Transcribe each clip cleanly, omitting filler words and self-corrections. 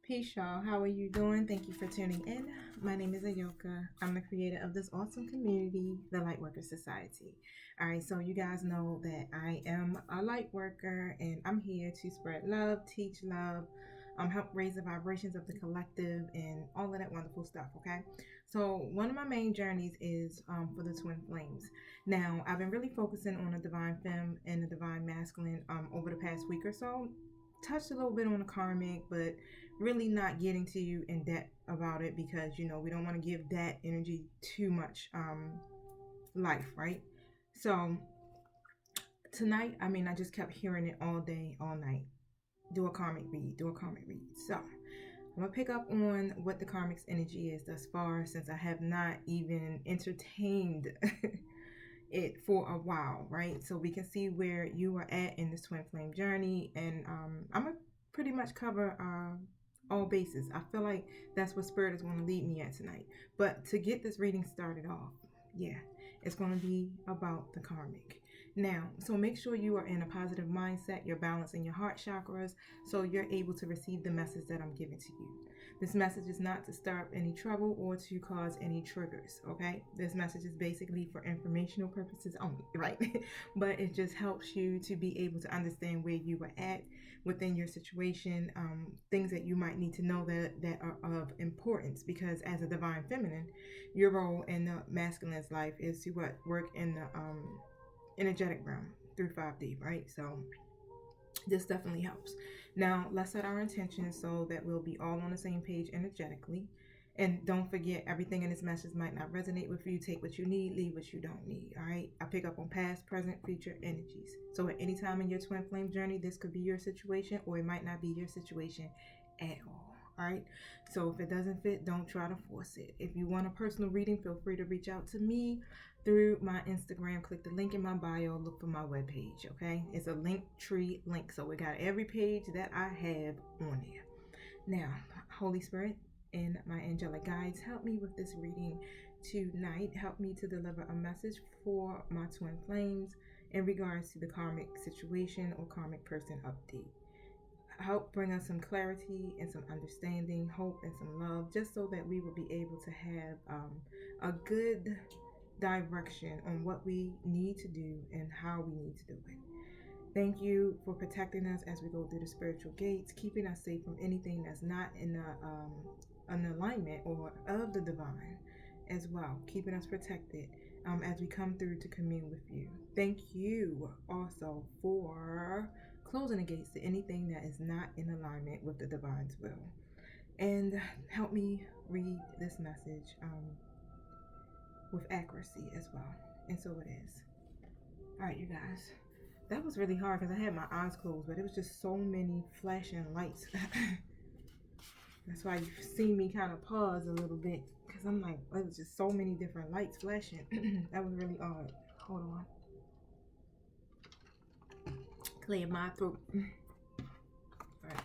Peace, y'all. How are you doing? Thank you for tuning in. My name is Ayoka. I'm the creator of this awesome community, the Lightworker Society. All right, so you guys know that I am a light worker and I'm here to spread love, teach love, help raise the vibrations of the collective, and all of that wonderful stuff. Okay, so one of my main journeys is for the twin flames. Now, I've been really focusing on the divine femme and the divine masculine over the past week or so. Touched a little bit on the karmic, but really not getting to you in depth about it because we don't want to give that energy too much life, right? So tonight, I just kept hearing it all day, all night. Do a karmic read, do a karmic read. So I'm gonna pick up on what the karmic's energy is thus far, since I have not even entertained it for a while, right? So we can see where you are at in this twin flame journey, and I'm gonna pretty much cover all bases. I feel like that's what Spirit is going to lead me at tonight. But to get this reading started off, yeah, it's going to be about the karmic. Now, so make sure you are in a positive mindset, you're balancing your heart chakras, so you're able to receive the message that I'm giving to you. This message is not to start any trouble or to cause any triggers, okay? This message is basically for informational purposes only, right? But it just helps you to be able to understand where you are at within your situation, things that you might need to know that are of importance, because as a divine feminine, your role in the masculine's life is to work in the energetic realm through 5D, right? So this definitely helps. Now, let's set our intentions so that we'll be all on the same page energetically. And don't forget, everything in this message might not resonate with you. Take what you need, leave what you don't need. All right. I pick up on past, present, future energies. So at any time in your twin flame journey, this could be your situation, or it might not be your situation at all. All right. So if it doesn't fit, don't try to force it. If you want a personal reading, feel free to reach out to me through my Instagram. Click the link in my bio. Look for my webpage. Okay. It's a link tree link. So we got every page that I have on there. Now, Holy Spirit and my angelic guides, help me with this reading tonight. Help me to deliver a message for my twin flames in regards to the karmic situation or karmic person update. Help bring us some clarity and some understanding, hope and some love, just so that we will be able to have a good direction on what we need to do and how we need to do it. Thank you for protecting us as we go through the spiritual gates, keeping us safe from anything that's not in an alignment or of the divine as well, keeping us protected as we come through to commune with you. Thank you also for closing the gates to anything that is not in alignment with the divine's will. And help me read this message with accuracy as well. And so it is. All right, you guys. That was really hard because I had my eyes closed, but it was just so many flashing lights. That's why you've seen me kind of pause a little bit, because I'm like, it was just so many different lights flashing. That was really odd. Hold on. Clear my throat. All right.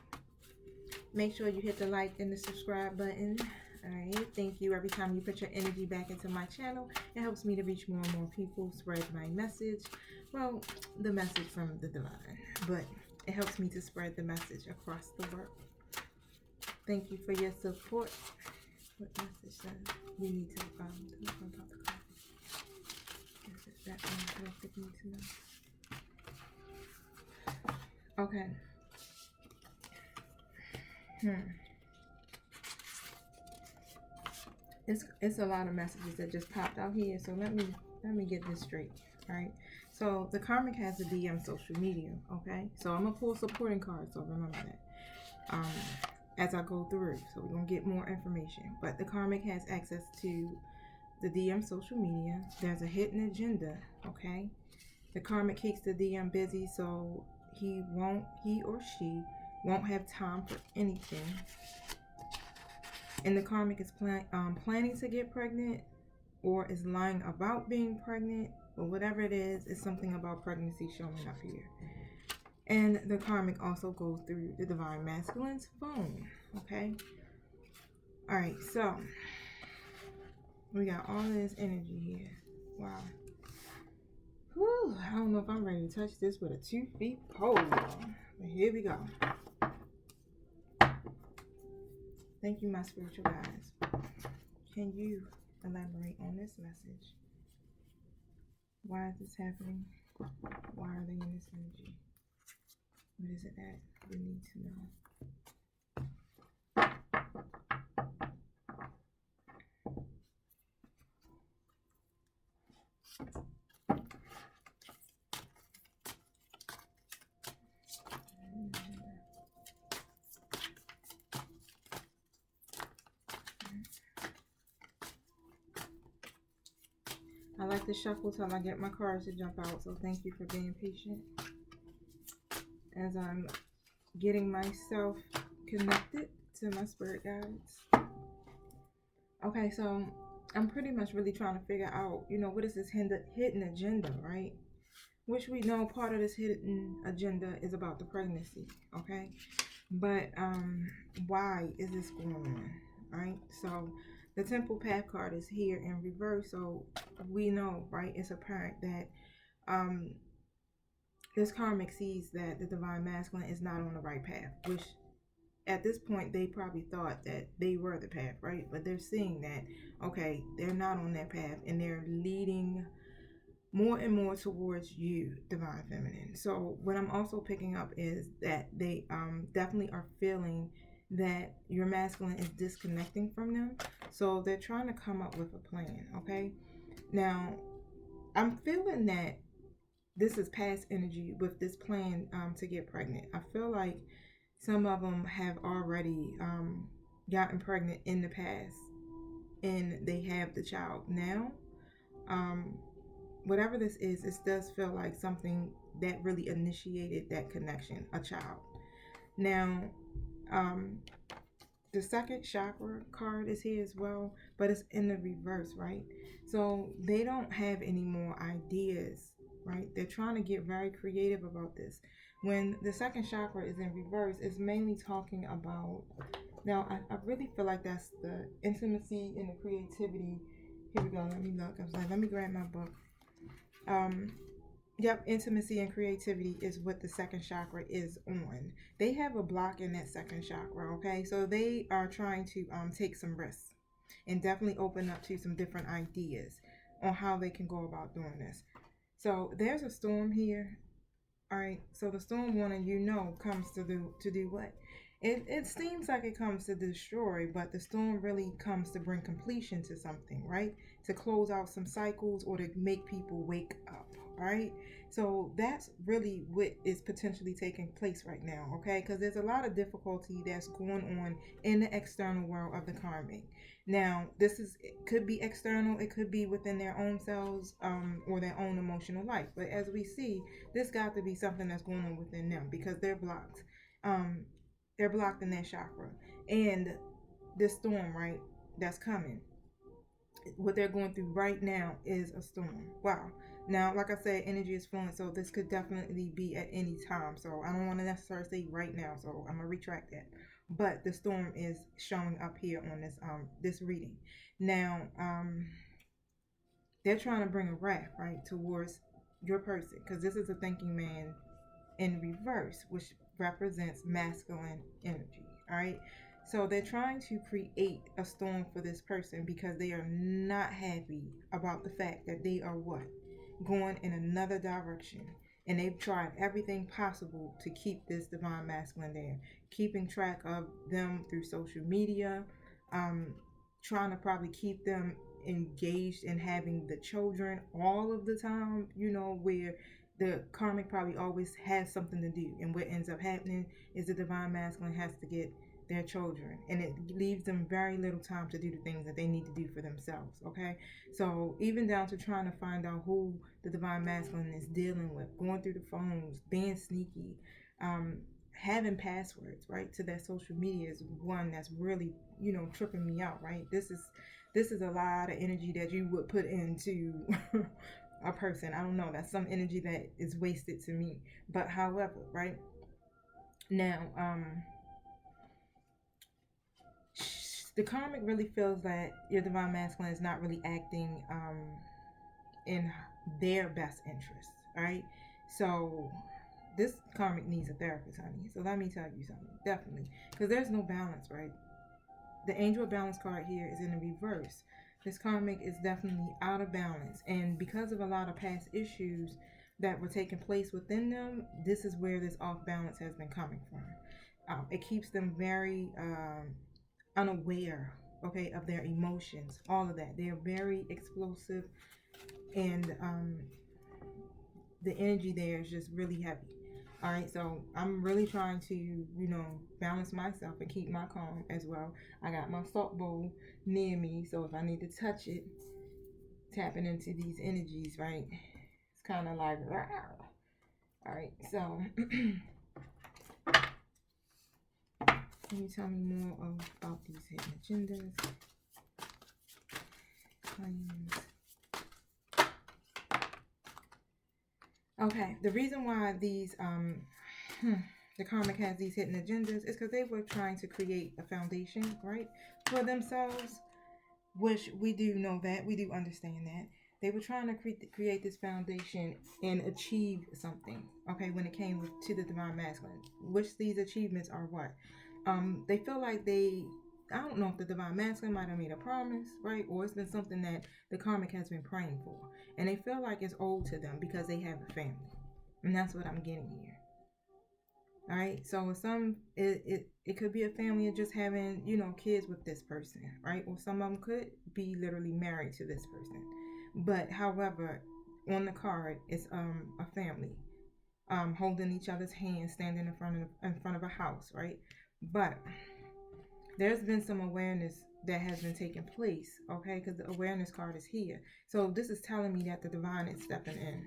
Make sure you hit the like and the subscribe button. All right. Thank you. Every time you put your energy back into my channel, it helps me to reach more and more people, spread my message. Well, the message from the divine, but it helps me to spread the message across the world. Thank you for your support. What message says we need to talk about the karmic? Is it that one that need to know? Okay. It's a lot of messages that just popped out here, so let me get this straight. All right. So the karmic has a DM social media. Okay. So I'm gonna pull supporting cards, so remember that. As I go through, so we're gonna get more information. But the karmic has access to the DM social media. There's a hidden agenda. Okay. The karmic keeps the DM busy, so he or she won't have time for anything. And the karmic is planning to get pregnant, or is lying about being pregnant, or whatever it is, it's something about pregnancy showing up here. And the karmic also goes through the divine masculine's phone. Okay. All right. So we got all this energy here. Wow. Whew, I don't know if I'm ready to touch this with a 2-foot pole, y'all. But here we go. Thank you, my spiritual guides. Can you elaborate on this message? Why is this happening? Why are they in this energy? What is it that we need to know? I like to shuffle till I get my cards to jump out, so thank you for being patient as I'm getting myself connected to my spirit guides. Okay, so I'm pretty much really trying to figure out, what is this hidden agenda, right? Which we know part of this hidden agenda is about the pregnancy, okay? But why is this going on, right? So the Temple Path card is here in reverse, so we know, right? It's apparent that this karmic sees that the divine masculine is not on the right path, which at this point they probably thought that they were the path, right? But they're seeing that, okay, they're not on that path and they're leading more and more towards you, divine feminine. So what I'm also picking up is that they definitely are feeling that your masculine is disconnecting from them. So they're trying to come up with a plan, okay? Now, I'm feeling that this is past energy with this plan to get pregnant. I feel like some of them have already gotten pregnant in the past and they have the child now. Whatever this is, it does feel like something that really initiated that connection, a child. Now, the second chakra card is here as well, but it's in the reverse, right? So they don't have any more ideas, right? They're trying to get very creative about this. When the second chakra is in reverse, it's mainly talking about, now I really feel like that's the intimacy and the creativity. Here we go, let me look. I was like, let me grab my book. Yep, intimacy and creativity is what the second chakra is on. They have a block in that second chakra, okay? So they are trying to take some risks and definitely open up to some different ideas on how they can go about doing this. So there's a storm here. All right. So the storm warning, comes to do what? It seems like it comes to destroy, but the storm really comes to bring completion to something, right? To close out some cycles or to make people wake up, right? So that's really what is potentially taking place right now, okay? Because there's a lot of difficulty that's going on in the external world of the karmic. Now, it could be external, it could be within their own selves or their own emotional life. But as we see, this got to be something that's going on within them because they're blocked. Um, they're blocked in their chakra. And this storm, right, that's coming, what they're going through right now is a storm. Wow. Now, like I said, energy is flowing, so this could definitely be at any time. So I don't want to necessarily say right now, so I'm gonna retract that. But the storm is showing up here on this reading. Now, they're trying to bring a wrath, right, towards your person, because this is a thinking man in reverse, which represents masculine energy. All right. So they're trying to create a storm for this person because they are not happy about the fact that they are what? Going in another direction. And they've tried everything possible to keep this divine masculine there, keeping track of them through social media, trying to probably keep them engaged in having the children all of the time, where the karmic probably always has something to do. And what ends up happening is the divine masculine has to get their children, and it leaves them very little time to do the things that they need to do for themselves. Okay, so even down to trying to find out who the divine masculine is dealing with, going through the phones, being sneaky, having passwords right to their social media is one that's really tripping me out. Right, this is a lot of energy that you would put into a person. I don't know, that's some energy that is wasted to me. But however, right now, the karmic really feels that your divine masculine is not really acting in their best interest, right? So this karmic needs a therapist, honey. So let me tell you something, definitely, because there's no balance, right? the angel of balance card here is in the reverse. This karmic is definitely out of balance, and because of a lot of past issues that were taking place within them, this is where this off balance has been coming from. It keeps them very unaware, okay, of their emotions, all of that. They're very explosive, and the energy there is just really heavy. All right, so I'm really trying to, balance myself and keep my calm as well. I got my salt bowl near me, so if I need to touch it, tapping into these energies, right? It's kind of like, rawr. All right, so can you tell me more about these hidden agendas, claims? Okay, the reason why these the karmic has these hidden agendas is because they were trying to create a foundation, right, for themselves, which we do know that, we do understand that. They were trying to create this foundation and achieve something, okay, when it came to the divine masculine, which these achievements are what? They feel like I don't know if the divine masculine might have made a promise, right? Or it's been something that the karmic has been praying for. And they feel like it's owed to them because they have a family. And that's what I'm getting here. All right. So it could be a family of just having, kids with this person, right? Or some of them could be literally married to this person. But however, on the card, it's a family. Holding each other's hands, standing in front of a house, right? But there's been some awareness that has been taking place, okay? Because the awareness card is here. So this is telling me that the divine is stepping in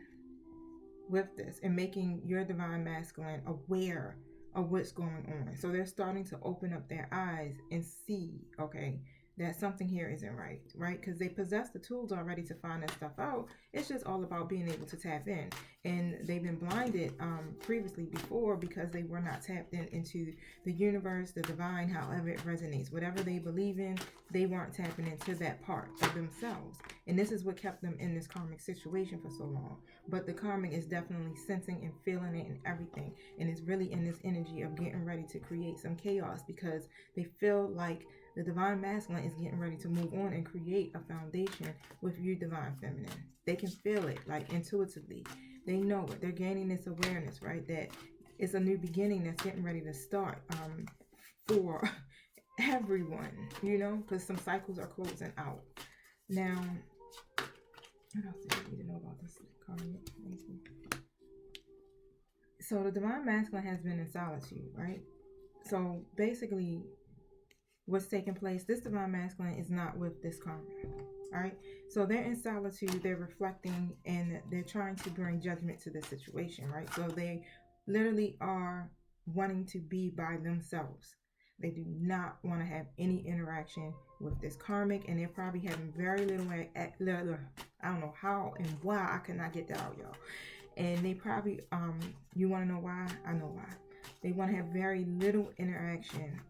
with this and making your divine masculine aware of what's going on. So they're starting to open up their eyes and see, okay, that something here isn't right? Because they possess the tools already to find that stuff out. It's just all about being able to tap in. And they've been blinded previously before because they were not tapped into the universe, the divine, however it resonates. Whatever they believe in, they weren't tapping into that part of themselves. And this is what kept them in this karmic situation for so long. But the karmic is definitely sensing and feeling it and everything. And it's really in this energy of getting ready to create some chaos because they feel like the divine masculine is getting ready to move on and create a foundation with you, divine feminine. They can feel it, like intuitively. They know it. They're gaining this awareness, right? That it's a new beginning that's getting ready to start for everyone, because some cycles are closing out. Now, what else do you need to know about this karmic? So the divine masculine has been in solitude, right? So basically, what's taking place, this divine masculine is not with this karmic. All right, so they're in solitude, they're reflecting, and they're trying to bring judgment to the situation, right? So they literally are wanting to be by themselves. They do not want to have any interaction with this karmic, and they're probably having very little, I don't know how and why, I cannot get that out, y'all. And they probably, you want to know why? I know why. They want to have very little interaction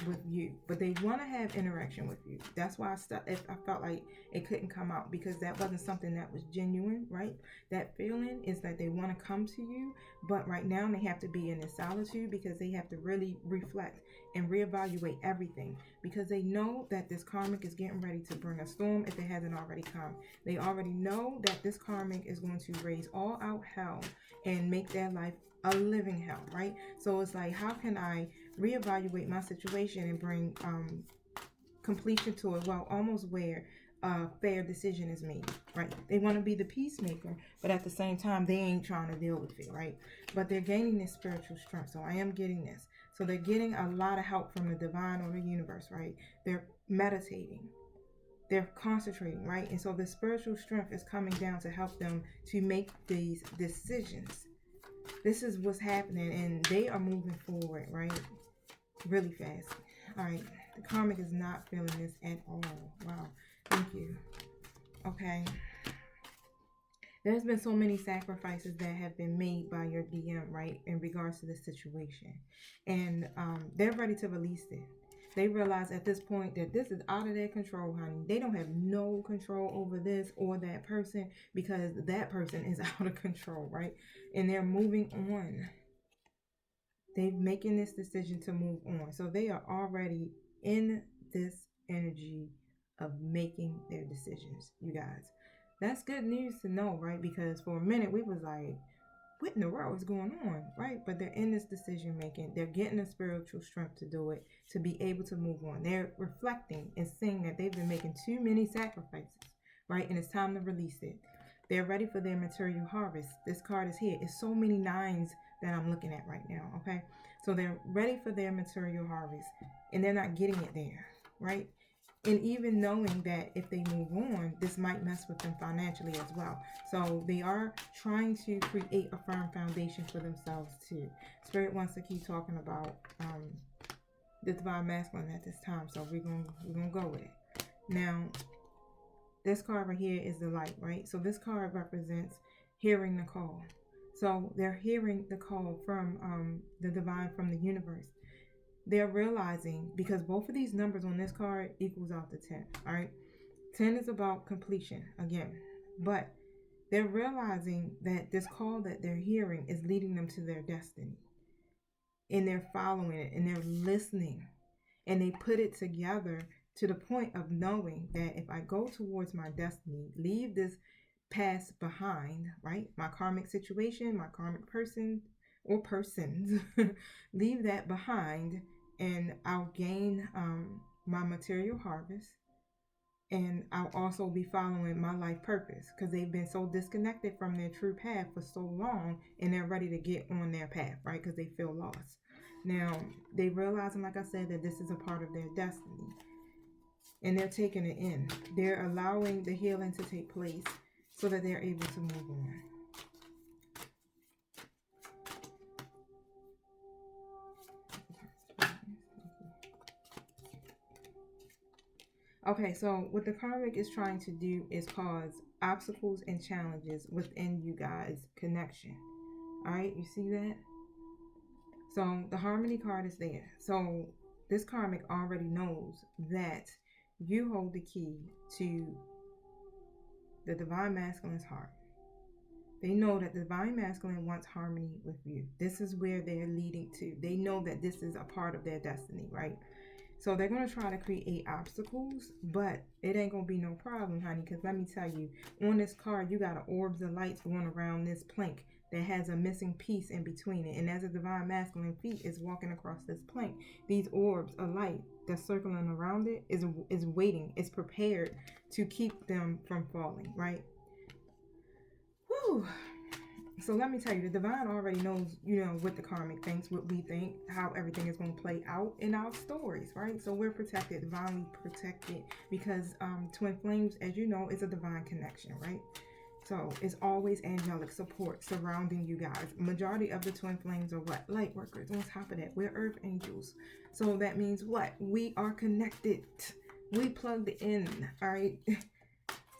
with you, but they want to have interaction with you. That's why I felt like it couldn't come out because that wasn't something that was genuine, right? That feeling is that they want to come to you, but right now they have to be in this solitude because they have to really reflect and reevaluate everything because they know that this karmic is getting ready to bring a storm if it hasn't already come. They already know that this karmic is going to raise all out hell and make their life a living hell, right? So it's like, how can I reevaluate my situation and bring completion to it while almost where a fair decision is made, right? They want to be the peacemaker, but at the same time, they ain't trying to deal with it, right? But they're gaining this spiritual strength. So I am getting this. So they're getting a lot of help from the divine or the universe, right? They're meditating. They're concentrating, right? And so the spiritual strength is coming down to help them to make these decisions. This is what's happening, and they are moving forward, right? Really fast. All right. The karmic is not feeling this at all. Wow. Thank you. Okay. There's been so many sacrifices that have been made by your DM, right, in regards to this situation. And they're ready to release it. They realize at this point that this is out of their control, honey. They don't have no control over this or that person because that person is out of control, right? And they're moving on. They're making this decision to move on. So they are already in this energy of making their decisions, you guys. That's good news to know, right? Because for a minute we was like, what in the world is going on, right? But they're in this decision making. They're getting the spiritual strength to do it, to be able to move on. They're reflecting and seeing that they've been making too many sacrifices, right? And it's time to release it. They're ready for their material harvest. This card is here. It's so many nines that I'm looking at right now, okay? So they're ready for their material harvest, and they're not getting it there, right? And even knowing that if they move on, this might mess with them financially as well. So they are trying to create a firm foundation for themselves too. Spirit wants to keep talking about the divine masculine at this time, so we're gonna go with it. Now, this card right here is the light, right? So this card represents hearing the call. So they're hearing the call from the divine, from the universe. They're realizing, because both of these numbers on this card equals out to 10, all right? 10 is about completion again, but they're realizing that this call that they're hearing is leading them to their destiny, and they're following it and they're listening, and they put it together to the point of knowing that if I go towards my destiny, leave this past behind, right? My karmic situation, my karmic person or persons, leave that behind, and I'll gain my material harvest, and I'll also be following my life purpose, because they've been so disconnected from their true path for so long, and they're ready to get on their path, right? Because they feel lost. Now, they realizing, like I said, that this is a part of their destiny, and they're taking it in. They're allowing the healing to take place so that they're able to move on. Okay, so what the karmic is trying to do is cause obstacles and challenges within you guys' connection. All right, you see that? So the harmony card is there. So this karmic already knows that you hold the key to the divine masculine's heart. They know that the divine masculine wants harmony with you. This is where they're leading to. They know that this is a part of their destiny, right? So they're going to try to create obstacles, but it ain't going to be no problem, honey, because let me tell you, on this card, you got orbs of lights going around this plank that has a missing piece in between it. And as a divine masculine feet is walking across this plank, these orbs of light that's circling around it is waiting, is prepared to keep them from falling, right? Whew. So let me tell you, the divine already knows, what the karmic thinks, what we think, how everything is going to play out in our stories, right? So we're protected, divinely protected, because twin flames, as you know, is a divine connection, right? So it's always angelic support surrounding you guys. Majority of the twin flames are what? Light workers. On top of that, we're earth angels. So that means what? We are connected. We plugged in, all right,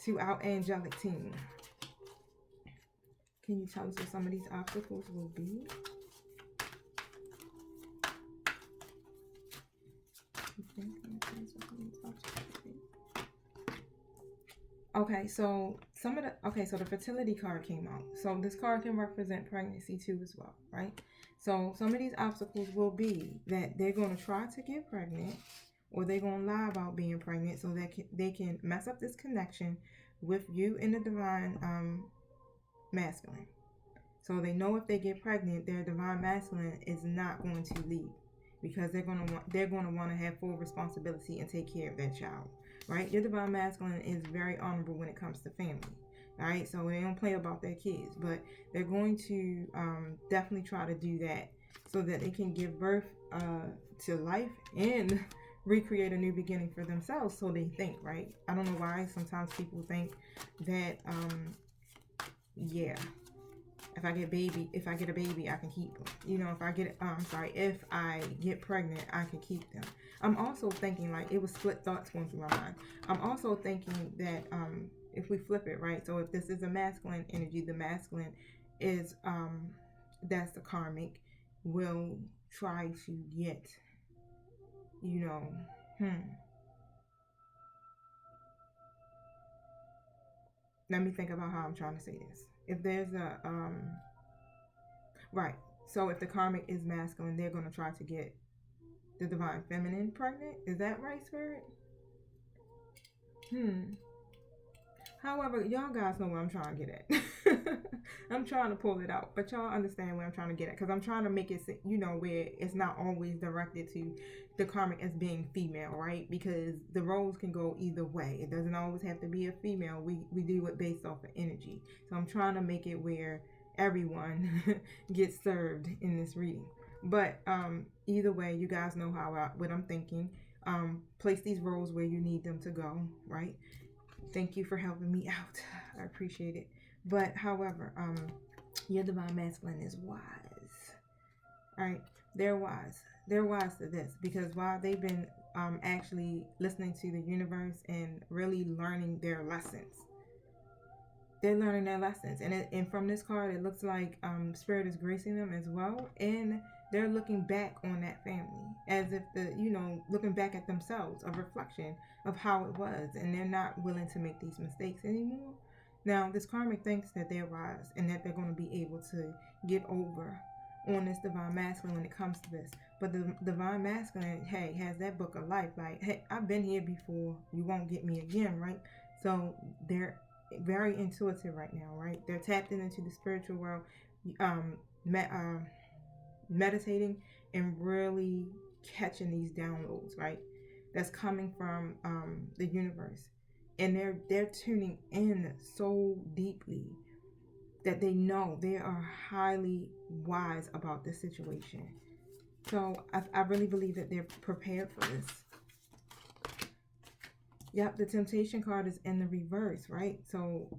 to our angelic team. Can you tell us what some of these obstacles will be? Okay, so the fertility card came out. So this card can represent pregnancy too as well, right? So some of these obstacles will be that they're going to try to get pregnant, or they're going to lie about being pregnant so that they can mess up this connection with you in the divine masculine. So they know if they get pregnant, their divine masculine is not going to leave, because they're going to want to have full responsibility and take care of that child, right? Your divine masculine is very honorable when it comes to family, all right? So they don't play about their kids, but they're going to definitely try to do that so that they can give birth to life and recreate a new beginning for themselves. So they think, right? I don't know why sometimes people think that if I get a baby, I can keep them. If I get pregnant, I can keep them. I'm also thinking, like, it was split thoughts going through my mind. I'm also thinking that if we flip it, right? So if this is a masculine energy, the masculine is that's the karmic, will try to get, Let me think about how I'm trying to say this. If there's a right, so if the karmic is masculine, they're going to try to get the divine feminine pregnant. Is that right, Spirit? However, y'all guys know where I'm trying to get at. I'm trying to pull it out, but y'all understand where I'm trying to get at, because I'm trying to make it, where it's not always directed to the karmic as being female, right? Because the roles can go either way. It doesn't always have to be a female. We do it based off of energy. So I'm trying to make it where everyone gets served in this reading. But either way, you guys know what I'm thinking. Place these roles where you need them to go, right? Thank you for helping me out. I appreciate it. But however, your divine masculine is wise. Right? They're wise. They're wise to this, because while they've been actually listening to the universe and really learning their lessons. They're learning their lessons. And from this card, it looks like Spirit is gracing them as well. And they're looking back on that family as if looking back at themselves, a reflection of how it was. And they're not willing to make these mistakes anymore. Now, this karmic thinks that they're wise and that they're going to be able to get over on this divine masculine when it comes to this. But the divine masculine, hey, has that book of life. Like, hey, I've been here before. You won't get me again, right? So they're very intuitive right now, right? They're tapped into the spiritual world, meditating and really catching these downloads, right? That's coming from the universe, and they're tuning in so deeply that they know they are highly wise about this situation. So I really believe that they're prepared for this. Yep, the temptation card is in the reverse, right? So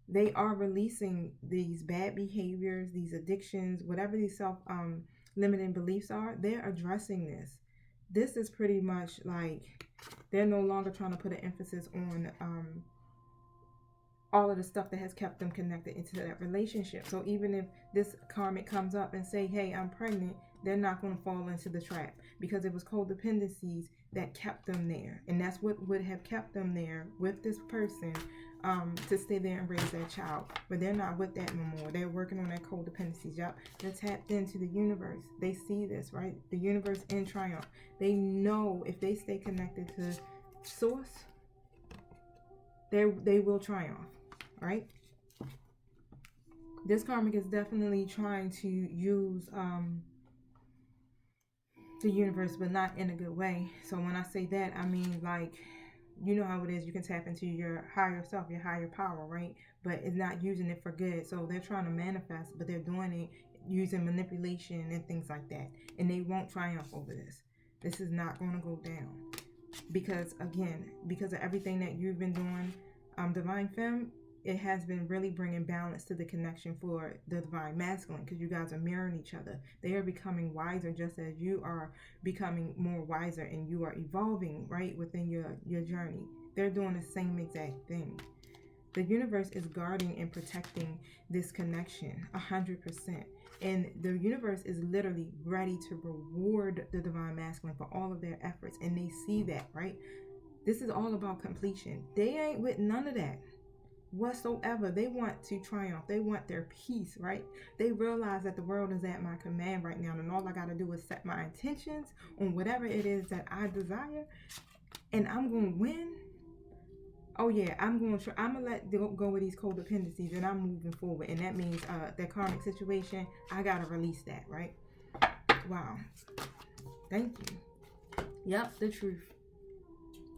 they are releasing these bad behaviors, these addictions, whatever these self-limiting beliefs are. They're addressing this. This is pretty much like they're no longer trying to put an emphasis on all of the stuff that has kept them connected into that relationship. So even if this karmic comes up and say, hey, I'm pregnant, they're not going to fall into the trap, because it was codependencies that kept them there. And that's what would have kept them there with this person, to stay there and raise their child. But they're not with that no more. They're working on their codependencies. Yep. They're tapped into the universe. They see this, right? The universe in triumph. They know if they stay connected to source, they will triumph, right? This karmic is definitely trying to use the universe, but not in a good way. So when I say that, I mean, like, you know how it is. You can tap into your higher self, your higher power, right? But it's not using it for good. So they're trying to manifest, but they're doing it using manipulation and things like that. And they won't triumph over this. This is not going to go down. Because, again, because of everything that you've been doing, Divine Femme, it has been really bringing balance to the connection for the divine masculine, because you guys are mirroring each other. They are becoming wiser just as you are becoming more wiser, and you are evolving, right, within your journey. They're doing the same exact thing. The universe is guarding and protecting this connection 100%. And the universe is literally ready to reward the divine masculine for all of their efforts. And they see that, right? This is all about completion. They ain't with none of that whatsoever. They want to triumph. They want their peace, right? They realize that the world is at my command right now, and all I got to do is set my intentions on whatever it is that I desire, and I'm going to win. Oh yeah, I'm going to let go of these codependencies, and I'm moving forward. And that means that karmic situation, I got to release that, right? Wow. Thank you. Yep, the truth.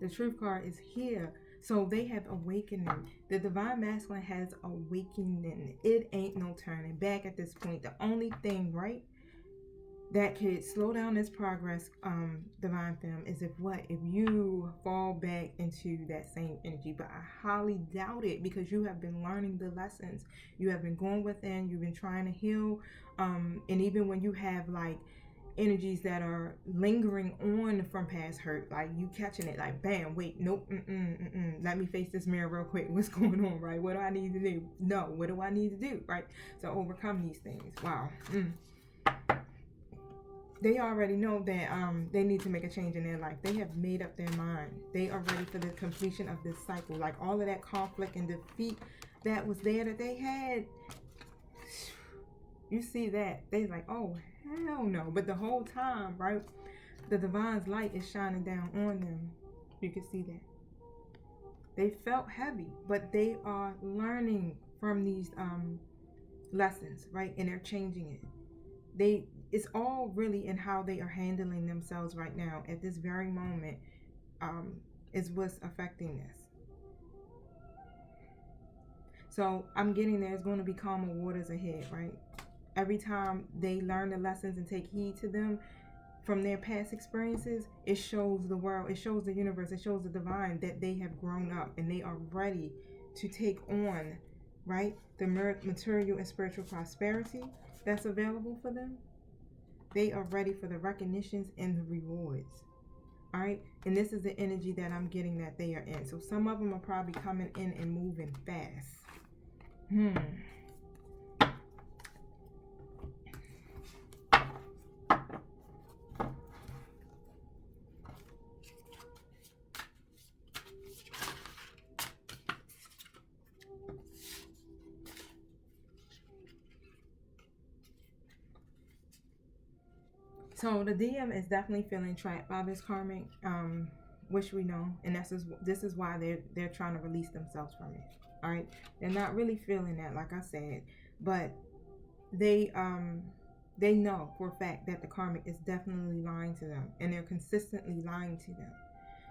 The truth card is here. So they have awakening. The divine masculine has awakening. It ain't no turning back at this point. The only thing, right, that could slow down this progress, divine femme, is if you fall back into that same energy. But I highly doubt it, because you have been learning the lessons. You have been going within. You've been trying to heal. And even when you have like energies that are lingering on from past hurt, like you catching it, like bam, wait, nope, let me face this mirror real quick. What's going on, right? What do I need to do? No, what do I need to do, right? To overcome these things. Wow. They already know that they need to make a change in their life. They have made up their mind. They are ready for the completion of this cycle. Like all of that conflict and defeat that was there that they had, you see that, they like, oh hell no. But the whole time, right, the divine's light is shining down on them. You can see that. They felt heavy, but they are learning from these lessons, right? And they're changing it. It's all really in how they are handling themselves right now at this very moment, is what's affecting this. So I'm getting there's going to be calmer waters ahead, right? Every time they learn the lessons and take heed to them from their past experiences, it shows the world, it shows the universe, it shows the divine that they have grown up and they are ready to take on, right, the material and spiritual prosperity that's available for them. They are ready for the recognitions and the rewards. All right, and this is the energy that I'm getting that they are in. So some of them are probably coming in and moving fast. So the DM is definitely feeling trapped by this karmic, which we know, and this is why they're trying to release themselves from it. All right, they're not really feeling that, like I said, but they know for a fact that the karmic is definitely lying to them, and they're consistently lying to them.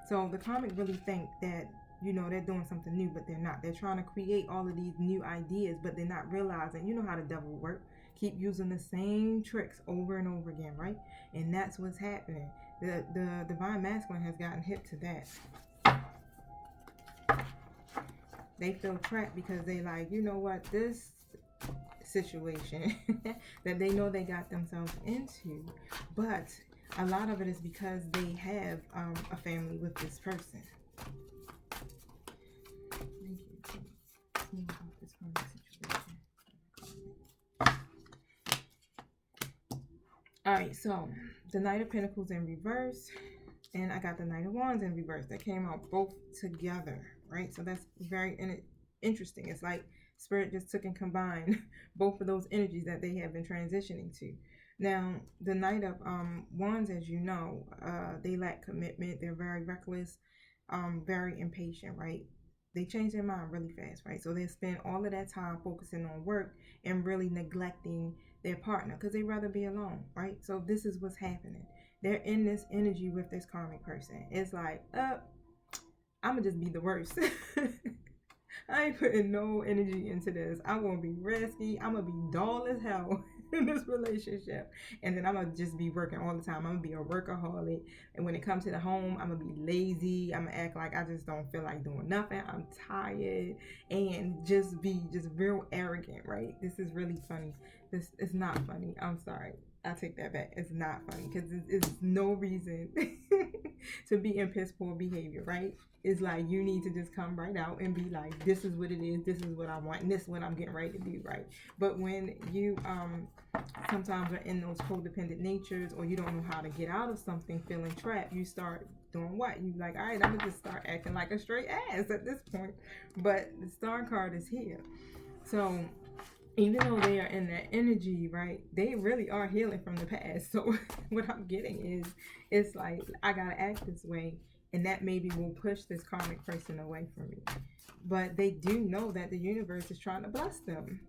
So the karmic really think that, you know, they're doing something new, but they're not. They're trying to create all of these new ideas, but they're not realizing, you know how the devil works. Keep using the same tricks over and over again, right? And that's what's happening. The divine masculine has gotten hip to that. They feel trapped because they like, you know what, this situation that they know they got themselves into, but a lot of it is because they have a family with this person. All right, so the Knight of Pentacles in reverse, and I got the Knight of Wands in reverse. That came out both together, right? So that's very interesting. It's like Spirit just took and combined both of those energies that they have been transitioning to. Now, the Knight of Wands, as you know, they lack commitment. They're very reckless, very impatient, right? They change their mind really fast, right? So they spend all of that time focusing on work and really neglecting their partner because they'd rather be alone, right? So this is what's happening. They're in this energy with this karmic person. It's like, I'm going to just be the worst. I ain't putting no energy into this. I'm going to be risky. I'm going to be dull as hell in this relationship. And then I'm going to just be working all the time. I'm going to be a workaholic. And when it comes to the home, I'm going to be lazy. I'm going to act like I just don't feel like doing nothing. I'm tired. And just be real arrogant, right? This is really funny. This is not funny. I'm sorry. I take that back. It's not funny because it's no reason to be in piss poor behavior, right? It's like you need to just come right out and be like, this is what it is, this is what I want, and this is what I'm getting ready to do, right? But when you sometimes are in those codependent natures, or you don't know how to get out of something, feeling trapped, you start doing what? You like, all right, I'm gonna just start acting like a straight ass at this point. But the star card is here. So even though they are in that energy, right, they really are healing from the past. So what I'm getting is, it's like, I gotta act this way, and that maybe will push this karmic person away from me. But they do know that the universe is trying to bless them.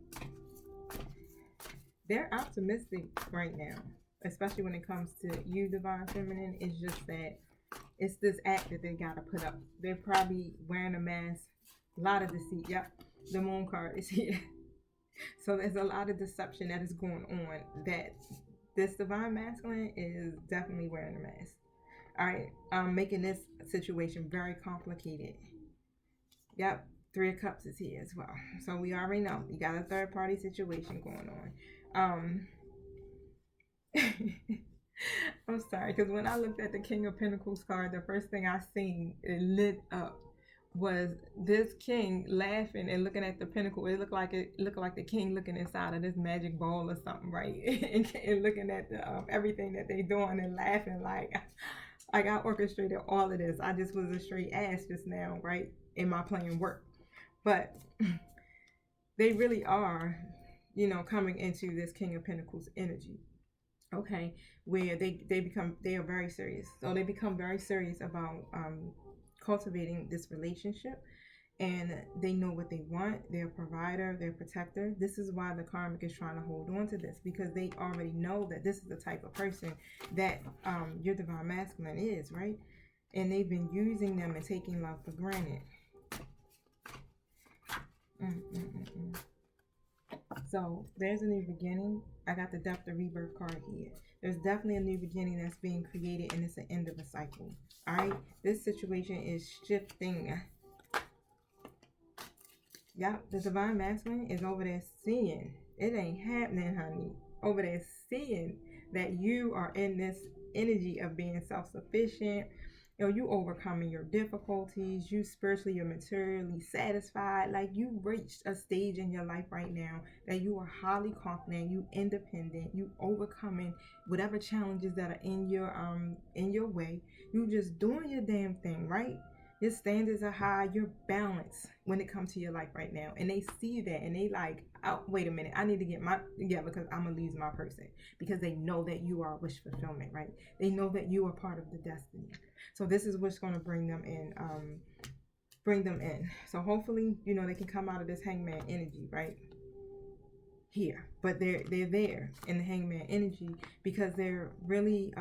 They're optimistic right now, especially when it comes to you, Divine Feminine. It's just that it's this act that they gotta put up. They're probably wearing a mask, a lot of deceit. Yep, the Moon card is here. So there's a lot of deception that is going on, that this Divine Masculine is definitely wearing a mask. All right, making this situation very complicated. Yep, Three of Cups is here as well. So we already know you got a third party situation going on. I'm sorry, because when I looked at the King of Pentacles card, the first thing I seen, it lit up, was this king laughing and looking at the pentacle. It looked like the king looking inside of this magic ball or something, right? and looking at the everything that they doing and laughing like I orchestrated all of this. I just was a straight ass just now, right? In my playing work. But they really are, you know, coming into this King of Pentacles energy. Okay, where they are very serious. So they become very serious about cultivating this relationship, and they know what they want. They're a provider, they're a protector. This is why the karmic is trying to hold on to this, because they already know that this is the type of person that your divine masculine is, right? And they've been using them and taking love for granted. Mm-mm-mm-mm. So there's a new beginning. I got the depth of rebirth card here. There's definitely a new beginning that's being created, and it's the end of a cycle. All right, this situation is shifting. Yep, the divine masculine is over there seeing. It ain't happening, honey. Over there seeing that you are in this energy of being self-sufficient. You overcoming your difficulties. You spiritually, you're materially satisfied. Like, you reached a stage in your life right now that you are highly confident. You independent. You overcoming whatever challenges that are in your way. You just doing your damn thing, right? Your standards are high. You're balanced when it comes to your life right now. And they see that and they like, oh, wait a minute. I need to get my together because I'm going to lose my person. Because they know that you are wish fulfillment, right? They know that you are part of the destiny. So this is what's going to bring them in. So hopefully, they can come out of this hangman energy, right? Here. But they're there in the hangman energy because they're really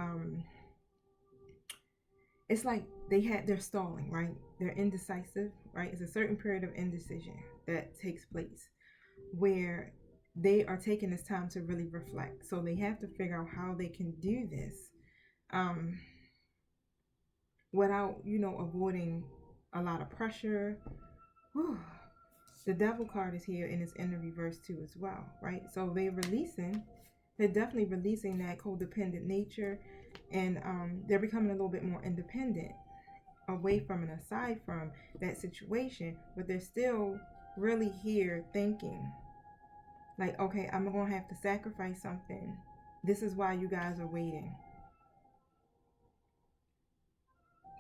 it's like they're stalling, right? They're indecisive, right? It's a certain period of indecision that takes place where they are taking this time to really reflect. So they have to figure out how they can do this without, avoiding a lot of pressure. Whew. The devil card is here and it's in the reverse too as well, right? So they're definitely releasing that codependent nature, and they're becoming a little bit more independent, away from and aside from that situation, but they're still really here thinking like, okay, I'm gonna have to sacrifice something. This is why you guys are waiting.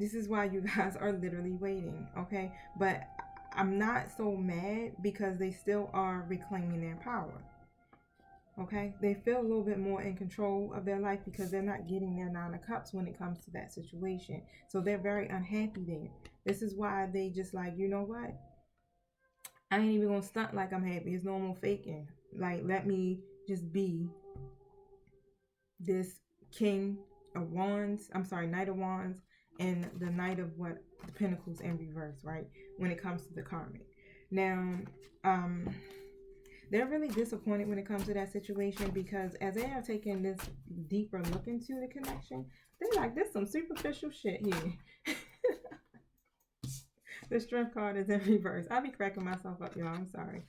This is why you guys are literally waiting, okay? But I'm not so mad because they still are reclaiming their power. Okay, they feel a little bit more in control of their life because they're not getting their 9 of Cups when it comes to that situation. So they're very unhappy there. This is why they just like, you know what? I ain't even gonna stunt like I'm happy. It's no more faking. Like, let me just be this King of Wands. I'm sorry, Knight of Wands, and the Knight of what? The Pentacles in reverse, right? When it comes to the karmic. Now, they're really disappointed when it comes to that situation because as they are taking this deeper look into the connection, they're like, there's some superficial shit here. The Strength card is in reverse. I be cracking myself up, y'all. I'm sorry.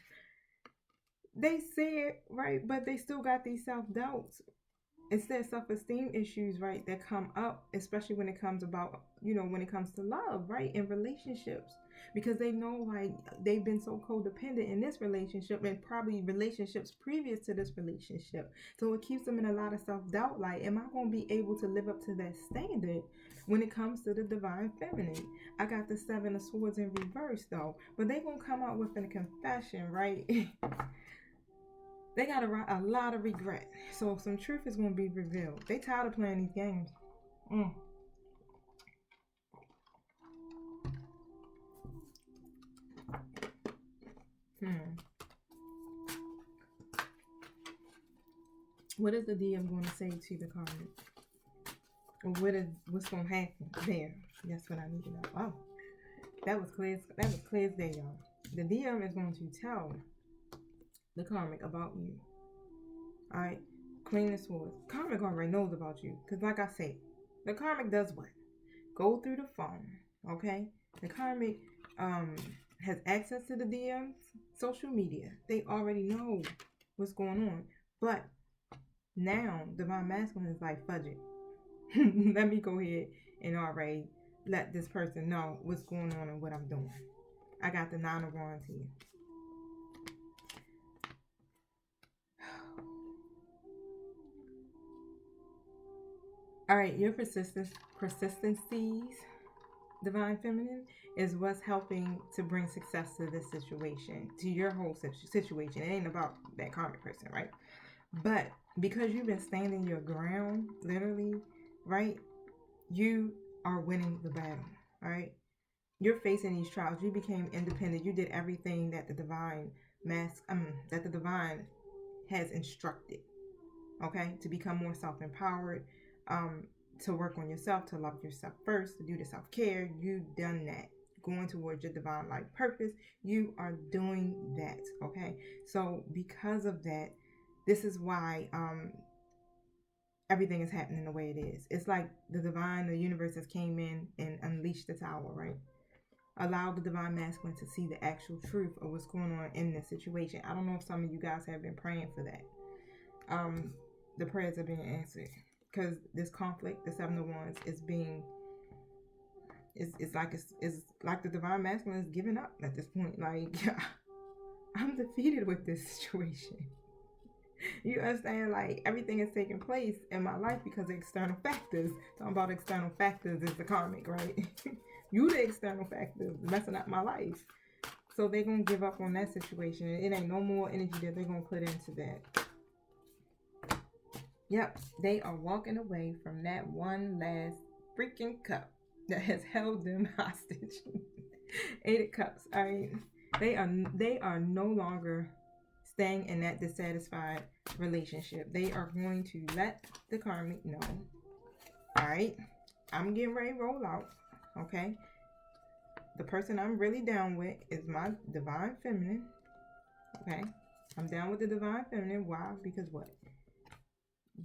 They say it right, but they still got these self-doubts. It's their self-esteem issues, right, that come up, especially when it comes about, when it comes to love, right, in relationships, because they know like they've been so codependent in this relationship and probably relationships previous to this relationship. So it keeps them in a lot of self-doubt, like, am I going to be able to live up to that standard when it comes to the divine feminine? I got the 7 of Swords in reverse though, but they gonna come out with a confession, right? They got a lot of regret. So some truth is going to be revealed. They tired of playing these games. What is the DM going to say to the karmic? Or what's going to happen there? That's what I need to know. Oh, that was clear. That was clear as day, y'all. The DM is going to tell the karmic about you. All right, Queen of Swords. Karmic already knows about you because, like I said, the karmic does what? Go through the phone. Okay, the karmic has access to the DMs, social media. They already know what's going on, but now divine masculine is like, fudge it. Let me go ahead and already let this person know what's going on and what I'm doing. I got the 9 of Wands here. All right, your persistencies, divine feminine, is what's helping to bring success to this situation, to your whole situation. It ain't about that karmic person, right? But because you've been standing your ground, literally, right? You are winning the battle, right? You're facing these trials. You became independent. You did everything that the that the divine has instructed, okay, to become more self-empowered, um, to work on yourself, to love yourself first, to do the self-care. You've done that. Going towards your divine life purpose, you are doing that, okay? So because of that, this is why everything is happening the way it is. It's like the universe has came in and unleashed the tower, right? Allow the divine masculine to see the actual truth of what's going on in this situation. I don't know if some of you guys have been praying for that. The prayers are being answered because this conflict, the Seven of Wands, is being it's like the divine masculine is giving up at this point. Like I'm defeated with this situation. You understand? Like everything is taking place in my life because of external factors. Talking about external factors is the karmic, right? You the external factors messing up my life. So they're gonna give up on that situation. It ain't no more energy that they're gonna put into that. Yep, they are walking away from that one last freaking cup that has held them hostage. 8 of Cups. All right, they are no longer staying in that dissatisfied relationship. They are going to let the karmic know. All right, I'm getting ready to roll out. Okay, the person I'm really down with is my divine feminine. Okay, I'm down with the divine feminine. Why? Because what?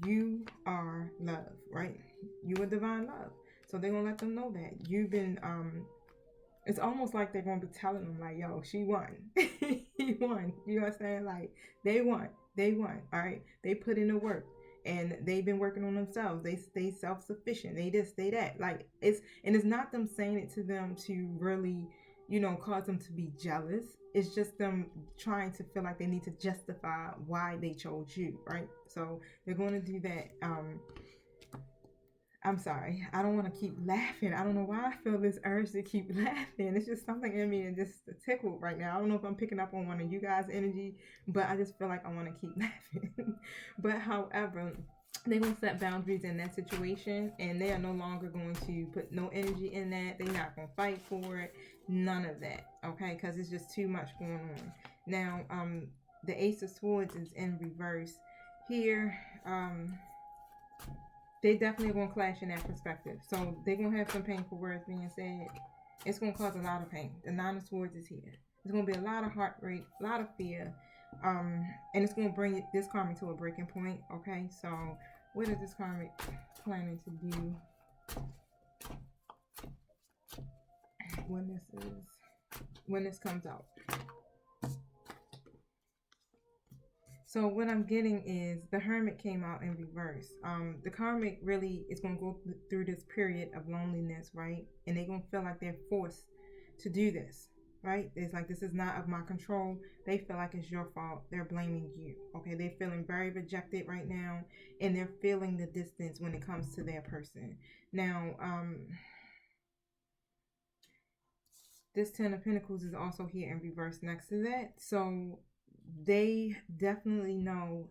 You are love, right? You are divine love. So they're gonna let them know that you've been it's almost like they're gonna be telling them like, yo, she won. He won. You know what I'm saying? Like they won. All right. They put in the work and they've been working on themselves. They stay self-sufficient. They this, they that. Like it's not them saying it to them to really, cause them to be jealous. It's just them trying to feel like they need to justify why they chose you, right? So they're going to do that. I'm sorry. I don't want to keep laughing. I don't know why I feel this urge to keep laughing. It's just something in me and just tickled right now. I don't know if I'm picking up on one of you guys' energy, but I just feel like I want to keep laughing. But however, they're going to set boundaries in that situation and they are no longer going to put no energy in that. They're not going to fight for it. None of that. Okay? Because it's just too much going on. Now, the Ace of Swords is in reverse here. They definitely are going to clash in that perspective. So they're going to have some painful words being said. It's going to cause a lot of pain. The Nine of Swords is here. There's going to be a lot of heartbreak, a lot of fear. And it's going to bring this karmic to a breaking point. Okay, so what is this karmic planning to do when this comes out? So what I'm getting is the Hermit came out in reverse. The karmic really is going to go through this period of loneliness, right? And they're going to feel like they're forced to do this, right? It's like, this is not of my control. They feel like it's your fault. They're blaming you, okay? They're feeling very rejected right now, and they're feeling the distance when it comes to their person. Now, this Ten of Pentacles is also here in reverse next to that. So they definitely know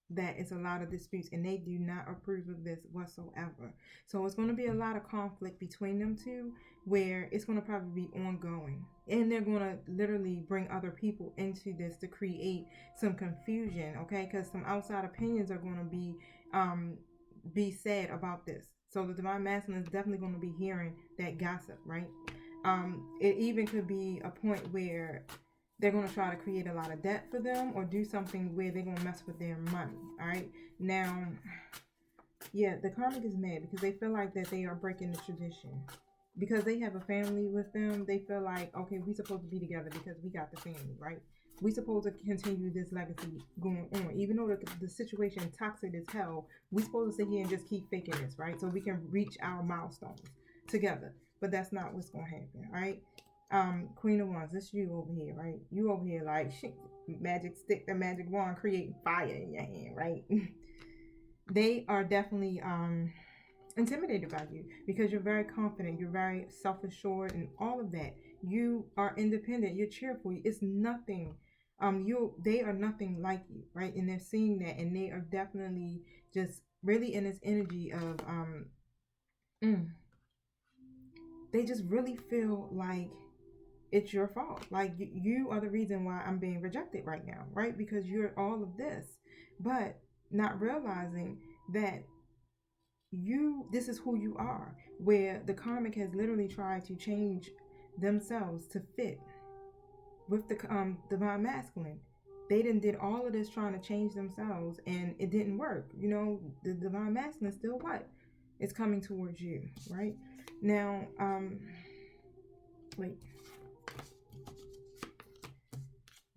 that it's a lot of disputes and they do not approve of this whatsoever. So it's going to be a lot of conflict between them two where it's going to probably be ongoing. And they're going to literally bring other people into this to create some confusion, okay? Because some outside opinions are going to be said about this. So the divine masculine is definitely going to be hearing that gossip, right? It even could be a point where they're going to try to create a lot of debt for them or do something where they're going to mess with their money. All right. Now, yeah, the karmic is mad because they feel like that they are breaking the tradition. Because they have a family with them, they feel like, okay, we supposed to be together because we got the family, right? We supposed to continue this legacy going on. Even though the situation is toxic as hell, we supposed to sit here and just keep faking this, right? So we can reach our milestones together. But that's not what's going to happen, right? Queen of Wands, this you over here, right? You over here like shit, magic stick, the magic wand, creating fire in your hand, right? They are definitely intimidated by you because you're very confident, you're very self-assured, and all of that. You are independent, you're cheerful. It's nothing they are nothing like you, right? And they're seeing that, and they are definitely just really in this energy of mm, they just really feel like it's your fault. Like you are the reason why I'm being rejected right now, right? Because you're all of this, but not realizing that this is who you are, where the karmic has literally tried to change themselves to fit with the divine masculine. They did all of this trying to change themselves, and it didn't work. The divine masculine still what? It's coming towards you, right? Now, wait.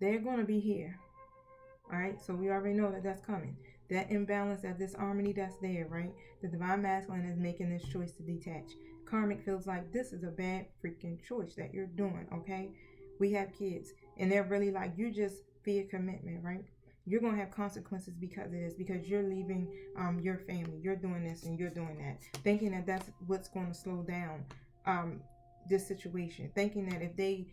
They're going to be here. All right, so we already know that that's coming. That imbalance, that disharmony that's there, right? The divine masculine is making this choice to detach. Karmic feels like this is a bad freaking choice that you're doing, okay? We have kids, and they're really like, you just fear commitment, right? You're going to have consequences because of this, because you're leaving your family. You're doing this and you're doing that, thinking that that's what's going to slow down this situation, thinking that if they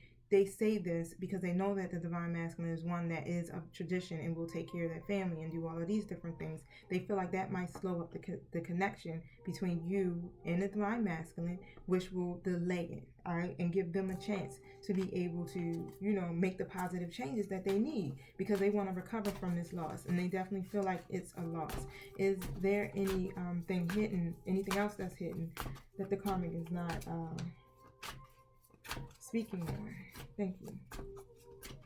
say this because they know that the divine masculine is one that is of tradition and will take care of their family and do all of these different things. They feel like that might slow up the connection between you and the divine masculine, which will delay it, all right, and give them a chance to be able to, make the positive changes that they need, because they want to recover from this loss, and they definitely feel like it's a loss. Is there anything hidden, anything else that's hidden that the karmic is not speaking on? Thank you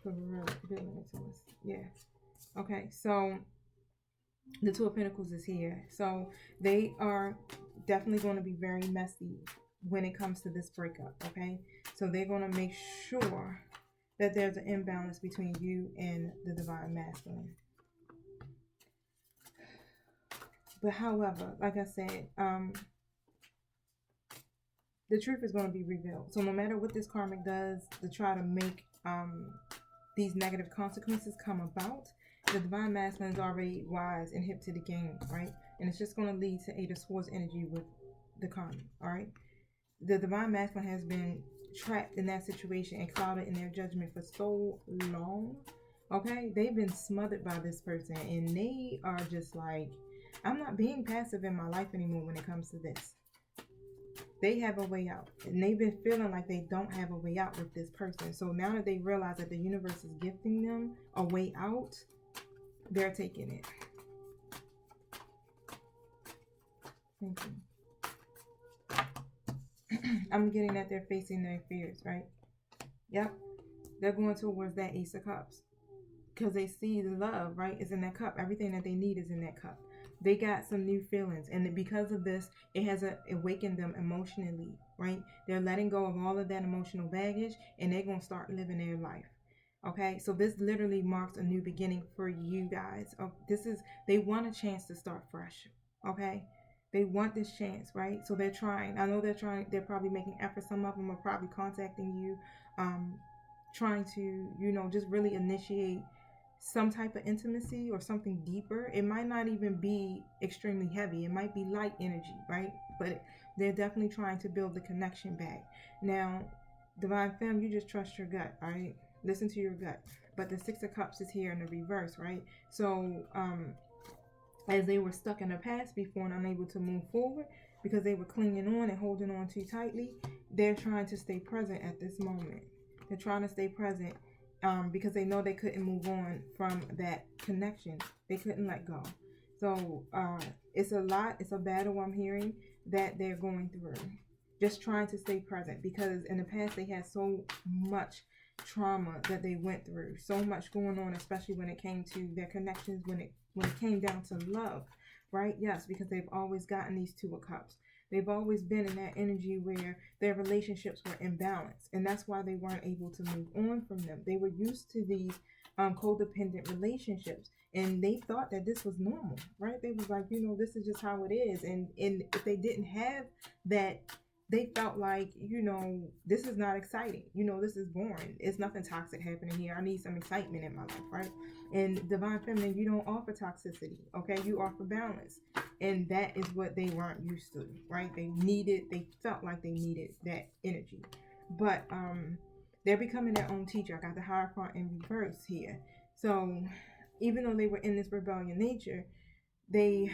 for revealing it to us. Yeah. Okay, so the Two of Pentacles is here. So they are definitely going to be very messy when it comes to this breakup, okay? So they're going to make sure that there's an imbalance between you and the divine masculine. But however, like I said, the truth is going to be revealed. So no matter what this karmic does to try to make these negative consequences come about, the divine masculine is already wise and hip to the game, right? And it's just going to lead to Eight of Swords energy with the karmic, all right? The divine masculine has been trapped in that situation and clouded in their judgment for so long, okay? They've been smothered by this person, and they are just like, I'm not being passive in my life anymore when it comes to this. They have a way out, and they've been feeling like they don't have a way out with this person. So now that they realize that the universe is gifting them a way out, they're taking it. Thank you. I'm getting that they're facing their fears, right? Yep. They're going towards that Ace of Cups because they see the love, right, is in that cup. Everything that they need is in that cup. They got some new feelings, and because of this, it has awakened them emotionally, right? They're letting go of all of that emotional baggage, and they're going to start living their life. Okay, so this literally marks a new beginning for you guys. They want a chance to start fresh. Okay, they want this chance, right? So they're trying. I know they're trying. They're probably making efforts. Some of them are probably contacting you, trying to, just really initiate some type of intimacy or something deeper. It might not even be extremely heavy. It might be light energy, right? But they're definitely trying to build the connection back. Now, Divine Femme, you just trust your gut, all right? Listen to your gut. But the Six of Cups is here in the reverse, right? So, as they were stuck in the past before and unable to move forward because they were clinging on and holding on too tightly, they're trying to stay present at this moment. They're trying to stay present because they know they couldn't move on from that connection. They couldn't let go. So it's a lot. It's a battle I'm hearing that they're going through. Just trying to stay present because in the past they had so much trauma that they went through. So much going on, especially when it came to their connections, when it came down to love, right? Yes, because they've always gotten these Two of Cups. They've always been in that energy where their relationships were imbalanced, and that's why they weren't able to move on from them. They were used to these codependent relationships, and they thought that this was normal, right? They was like, this is just how it is, and if they didn't have that, they felt like, this is not exciting. This is boring. It's nothing toxic happening here. I need some excitement in my life, right? And Divine Feminine, you don't offer toxicity, okay? You offer balance. And that is what they weren't used to, right? They felt like they needed that energy. But they're becoming their own teacher. I got the Hierophant in reverse here. So even though they were in this rebellion nature, they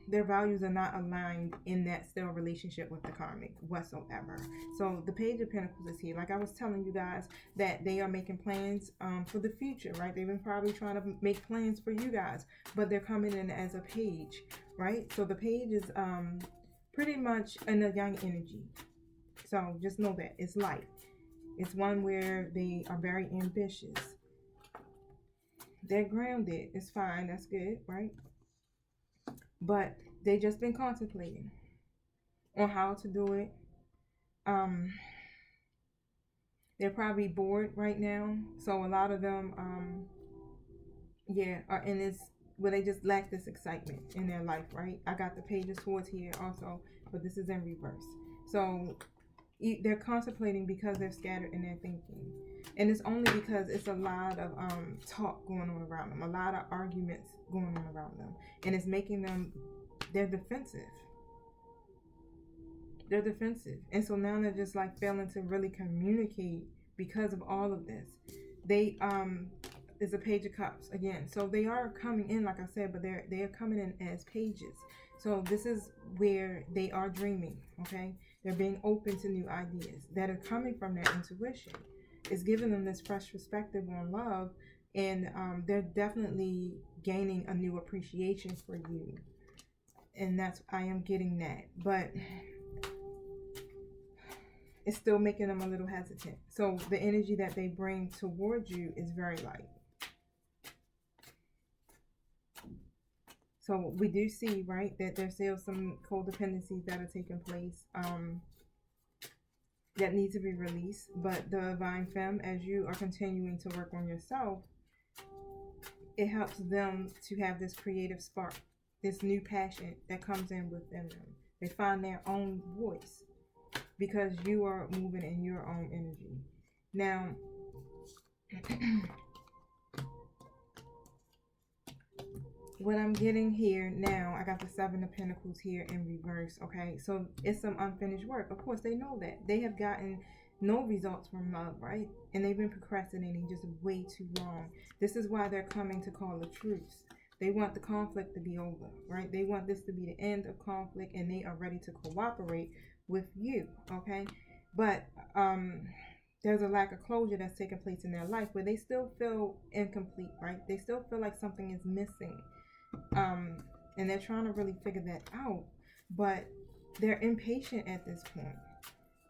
their values are not aligned in that still relationship with the karmic whatsoever. So the page of pentacles is here, like I was telling you guys, that they are making plans for the future, right? They've been probably trying to make plans for you guys, but they're coming in as a page, right? So the page is pretty much in a young energy. So just know that it's light. It's one where they are very ambitious. They're grounded. It's fine. That's good, right? But they just been contemplating on how to do it. Um, they're probably bored right now, so a lot of them, yeah, are in this where they just lack this excitement in their life, right? I got the Page of Swords here also, but this is in reverse. So they're contemplating because they're scattered in their thinking, and it's only because it's a lot of talk going on around them, a lot of arguments going on around them, and it's making them, they're defensive. They're defensive, and so now they're just like failing to really communicate because of all of this. They is a Page of Cups again, so they are coming in, like I said, but they are coming in as pages. So this is where they are dreaming. Okay, they're being open to new ideas that are coming from their intuition. It's giving them this fresh perspective on love, and they're definitely gaining a new appreciation for you, and that's, I am getting that, but it's still making them a little hesitant. So the energy that they bring towards you is very light. So we do see, right, that there's still some codependencies that are taking place that need to be released. But the Divine Femme, as you are continuing to work on yourself, it helps them to have this creative spark, this new passion that comes in within them. They find their own voice because you are moving in your own energy. Now, what I'm getting here now, I got the Seven of Pentacles here in reverse, okay? So it's some unfinished work. Of course, they know that. They have gotten no results from love, right? And they've been procrastinating just way too long. This is why they're coming to call a truce. They want the conflict to be over, right? They want this to be the end of conflict, and they are ready to cooperate with you, okay? But there's a lack of closure that's taking place in their life where they still feel incomplete, right? They still feel like something is missing. And they're trying to really figure that out, but they're impatient at this point.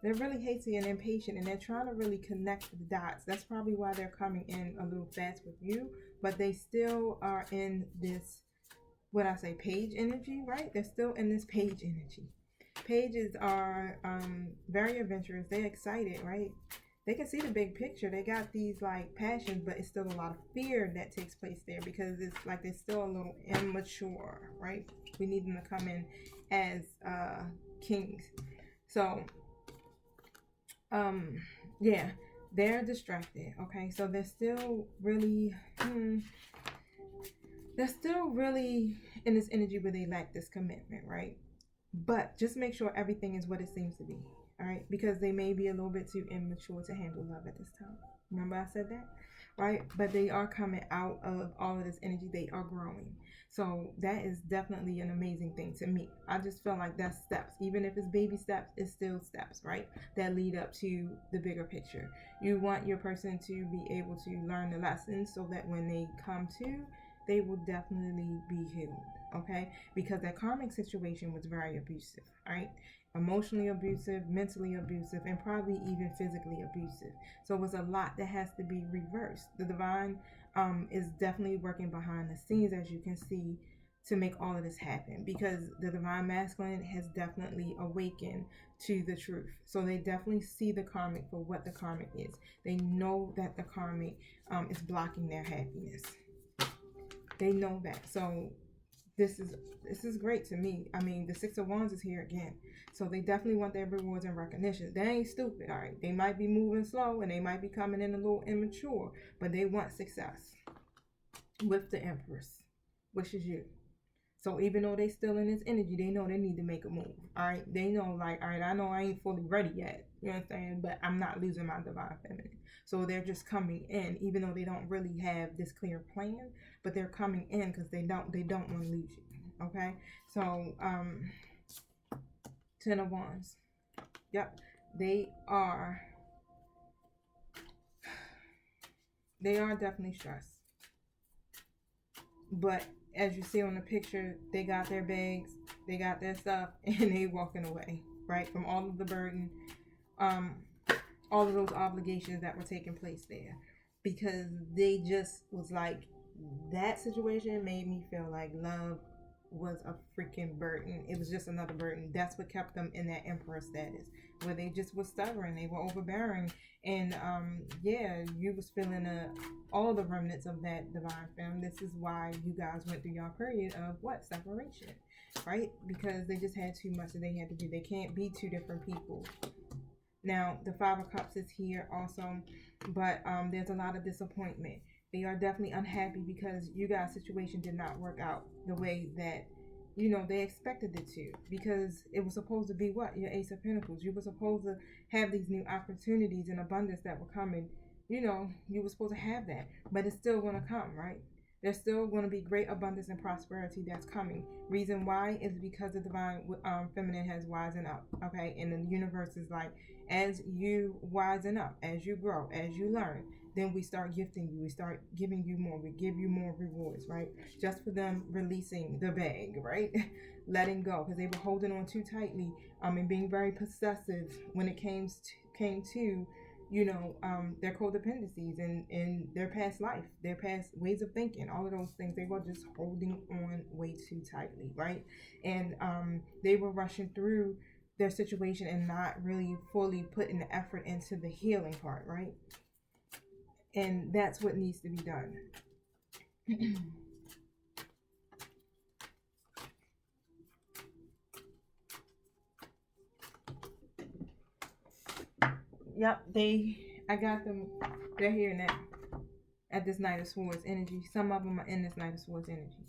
They're really hasty and impatient, and they're trying to really connect the dots. That's probably why they're coming in a little fast with you, but they still are in this, what I say, page energy, right? They're still in this page energy. Pages are very adventurous. They're excited, right? They can see the big picture. They got these like passions, but it's still a lot of fear that takes place there because it's like they're still a little immature, right? We need them to come in as kings. So yeah, they're distracted. Okay, so they're still really they're still really in this energy where they lack this commitment, right? But just make sure everything is what it seems to be. All right, because they may be a little bit too immature to handle love at this time. Remember I said that, right? But they are coming out of all of this energy. They are growing. So that is definitely an amazing thing to me. I just feel like that's steps. Even if it's baby steps, it's still steps, right? That lead up to the bigger picture. You want your person to be able to learn the lessons so that when they come to, they will definitely be healed, okay? Because that karmic situation was very abusive, right? Emotionally abusive, mentally abusive, and probably even physically abusive. So it's a lot that has to be reversed. The divine is definitely working behind the scenes, as you can see, to make all of this happen, because the divine masculine has definitely awakened to the truth. So they definitely see the karmic for what the karmic is. They know that the karmic is blocking their happiness. They know that. So this is great to me. I mean, the Six of Wands is here again. So they definitely want their rewards and recognition. They ain't stupid, all right? They might be moving slow and they might be coming in a little immature, but they want success with the Empress, which is you. So even though they still in this energy, they know they need to make a move, all right? They know, like, all right, I know I ain't fully ready yet, You understand? But I'm not losing my divine feminine. So they're just coming in, even though they don't really have this clear plan, but they're coming in because they don't want to lose you. Okay? So 10 of Wands. Yep. They are definitely stressed. But as you see on the picture, they got their bags, they got their stuff, and they walking away, right? From all of the burden, um, all of those obligations that were taking place there. Because they just was like, that situation made me feel like love was a freaking burden. It was just another burden. That's what kept them in that emperor status, where they just were stubborn, they were overbearing, and yeah, you was feeling all the remnants of that divine femme. This is why you guys went through your period of what, separation, right? Because they just had too much that they had to do. They can't be two different people. Now, the Five of Cups is here also, but there's a lot of disappointment. They are definitely unhappy because you guys' situation did not work out the way that, they expected it to. Because it was supposed to be what? Your Ace of Pentacles. You were supposed to have these new opportunities and abundance that were coming. You were supposed to have that, but it's still going to come, right? There's still going to be great abundance and prosperity that's coming. Reason why is because the divine feminine has wisen up, okay? And the universe is like, as you wisen up, as you grow, as you learn, then we start gifting you. We start giving you more. We give you more rewards, right? Just for them releasing the bag, right? Letting go, because they were holding on too tightly, and being very possessive when it came to their codependencies and their past life, their past ways of thinking, all of those things. They were just holding on way too tightly, right? And they were rushing through their situation and not really fully putting the effort into the healing part, right? And that's what needs to be done. Yep, I got them. They're here now at this Knight of Swords energy. Some of them are in this Knight of Swords energy.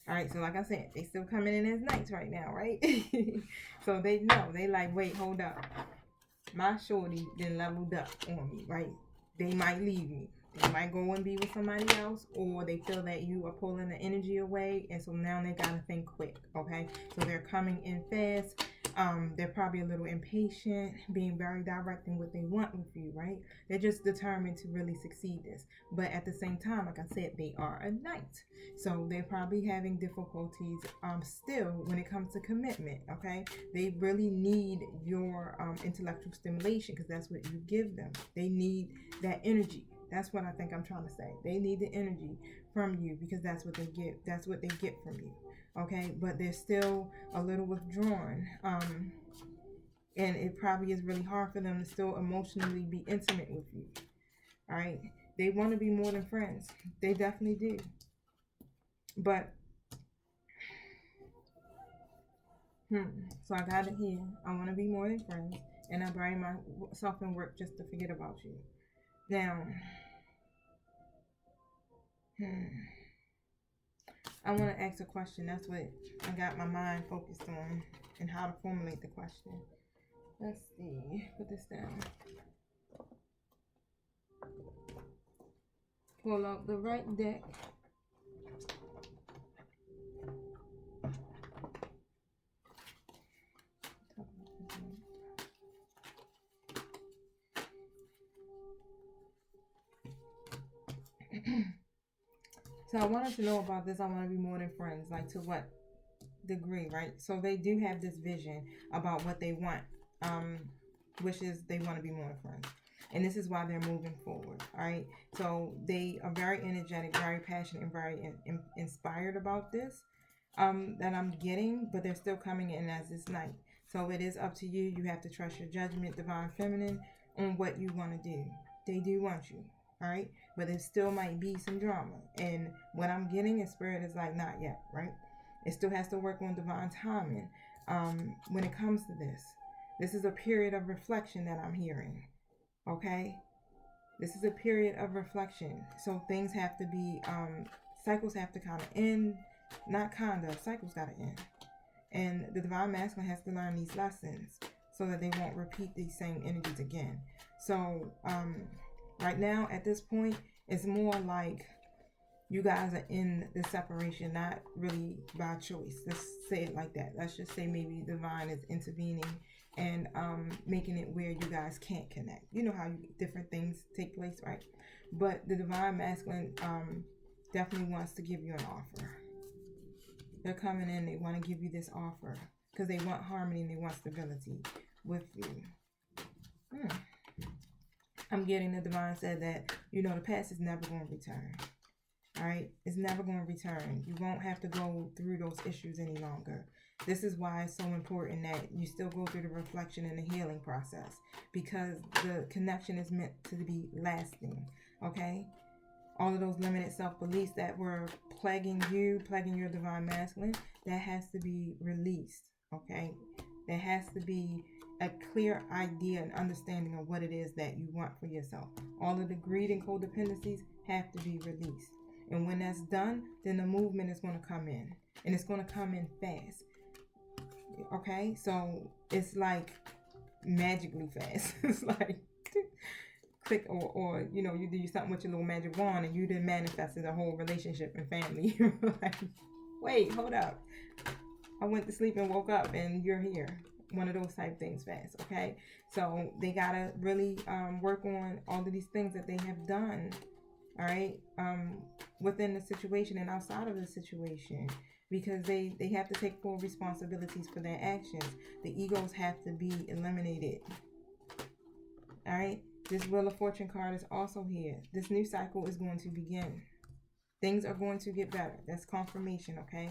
All right, so like I said, they still coming in as knights right now, right? So they know. They like, wait, hold up. My shorty then leveled up on me, right? They might leave me. They might go and be with somebody else, or they feel that you are pulling the energy away, and so now they gotta think quick, okay? So they're coming in fast. They're probably a little impatient, being very direct in what they want with you, right? They're just determined to really succeed this. But at the same time, like I said, they are a knight. So they're probably having difficulties still when it comes to commitment, okay? They really need your intellectual stimulation because that's what you give them. They need that energy. That's what I think I'm trying to say. They need the energy from you because that's what they get. That's what they get from you. Okay, but they're still a little withdrawn. And it probably is really hard for them to still emotionally be intimate with you. All right, they want to be more than friends. They definitely do. But so I got it here. I want to be more than friends, and I bury myself in work just to forget about you. Now, I want to ask a question. That's what I got my mind focused on, and how to formulate the question. Let's see. Put this down. Pull out the right deck. So I wanted to know about this. I want to be more than friends. Like, to what degree, right? So they do have this vision about what they want, which is they want to be more than friends. And this is why they're moving forward, all right? So they are very energetic, very passionate, and very inspired about this that I'm getting, but they're still coming in as this knight. So it is up to you. You have to trust your judgment, divine feminine, on what you want to do. They do want you, all right? But there still might be some drama. And what I'm getting in spirit is like, not yet, right? It still has to work on divine timing when it comes to this. This is a period of reflection that I'm hearing, okay? This is a period of reflection. So things have to be, cycles have to kind of end. Not kind of, cycles got to end. And the divine masculine has to learn these lessons. so that they won't repeat these same energies again. So right now at this point, it's more like you guys are in the separation, not really by choice. Let's say it like that. Let's just say maybe divine is intervening and making it where you guys can't connect. You know how different things take place, right? But the divine masculine definitely wants to give you an offer. They're coming in, they want to give you this offer because they want harmony and they want stability with you. I'm getting the divine said that, you know, the past is never going to return. All right, it's never going to return. You won't have to go through those issues any longer. This is why it's so important that you still go through the reflection and the healing process, because the connection is meant to be lasting. Okay, all of those limited self-beliefs that were plaguing you, plaguing your divine masculine, that has to be released. Okay, there has to be a clear idea and understanding of what it is that you want for yourself. All of the greed and codependencies have to be released. And when that's done, then the movement is going to come in. And it's going to come in fast. Okay? So it's like magically fast. It's like click, or you know, you do something with your little magic wand and you then manifested a whole relationship and family. Like, wait, hold up. I went to sleep and woke up and you're here. One of those type things fast. Okay? So they got to really work on all of these things that they have done. All right, within the situation and outside of the situation, because they have to take full responsibilities for their actions. The egos have to be eliminated. All right, this Wheel of Fortune card is also here. This new cycle is going to begin. Things are going to get better. That's confirmation, okay?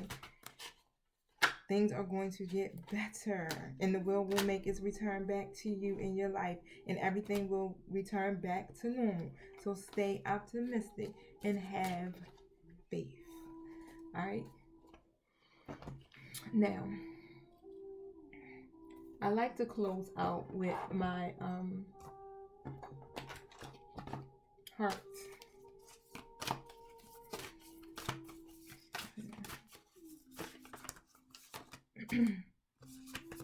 Things are going to get better, and the wheel will make its return back to you in your life, and everything will return back to normal. So stay optimistic and have faith. All right. Now, I like to close out with my heart.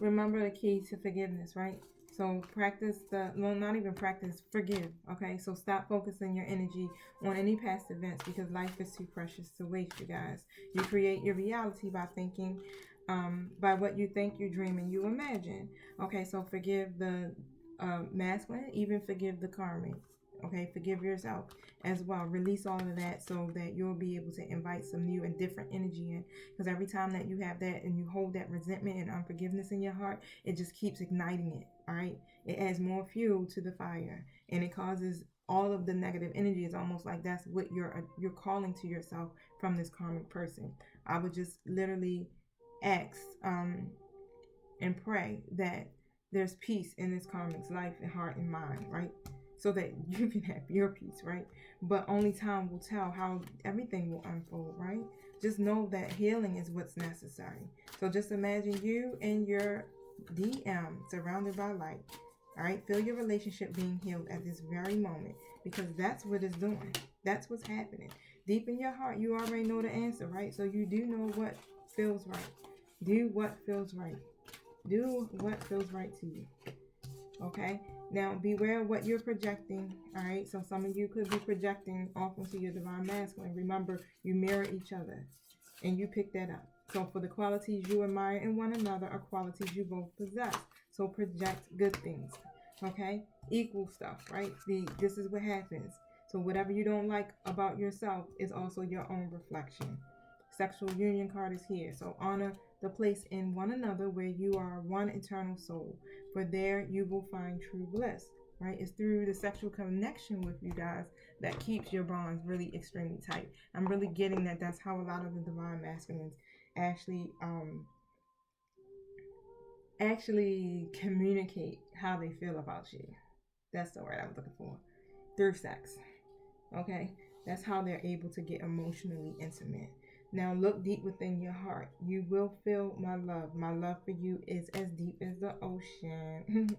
Remember the key to forgiveness, right? So practice not even practice, forgive, okay? So stop focusing your energy on any past events, because life is too precious to waste, you guys. You create your reality by thinking, by what you think, you dream, and you imagine. Okay, so forgive the masculine, even forgive the karmic. Okay, forgive yourself as well. Release all of that so that you'll be able to invite some new and different energy in. Because every time that you have that and you hold that resentment and unforgiveness in your heart, it just keeps igniting it. All right, it adds more fuel to the fire, and it causes all of the negative energy. It's almost like that's what you're calling to yourself from this karmic person. I would just literally ask and pray that there's peace in this karmic's life and heart and mind, right? So that you can have your peace, right? But only time will tell how everything will unfold, right? Just know that healing is what's necessary. So just imagine you and your DM surrounded by light. All right, feel your relationship being healed at this very moment, because that's what it's doing. That's what's happening. Deep in your heart, you already know the answer, right? So you do know what feels right. Do what feels right. Do what feels right to you. Okay? Now, beware what you're projecting. All right? So some of you could be projecting off into your divine masculine. Remember, you mirror each other, and you pick that up. So for the qualities you admire in one another are qualities you both possess. So project good things. Okay? Equal stuff, right? This is what happens. So whatever you don't like about yourself is also your own reflection. Sexual union card is here. So honor the place in one another where you are one eternal soul. For there you will find true bliss. Right? It's through the sexual connection with you guys that keeps your bonds really extremely tight. I'm really getting that that's how a lot of the divine masculines actually communicate how they feel about you. That's the word I was looking for. Through sex. Okay? That's how they're able to get emotionally intimate. Now look deep within your heart. You will feel my love. My love for you is as deep as the ocean.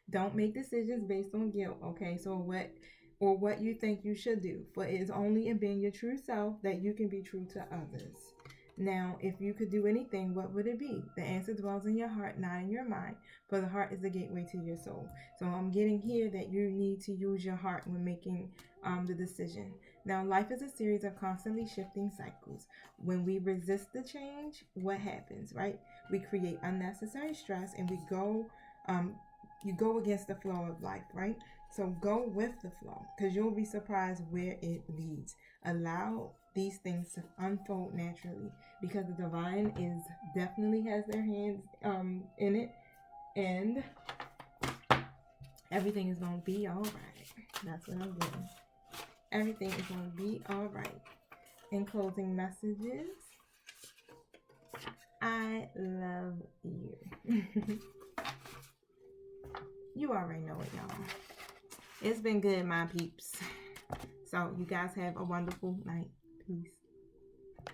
Don't make decisions based on guilt, okay? So what you think you should do. For it is only in being your true self that you can be true to others. Now, if you could do anything, what would it be? The answer dwells in your heart, not in your mind, for the heart is the gateway to your soul. So I'm getting here that you need to use your heart when making the decision. Now, life is a series of constantly shifting cycles. When we resist the change, what happens, right? We create unnecessary stress and you go against the flow of life, right? So go with the flow because you'll be surprised where it leads. Allow these things to unfold naturally because the divine is definitely has their hands in it, and everything is going to be all right. That's what I'm getting. Everything is going to be all right. In closing messages, I love you. You already know it, y'all. It's been good, my peeps. So you guys have a wonderful night. Peace.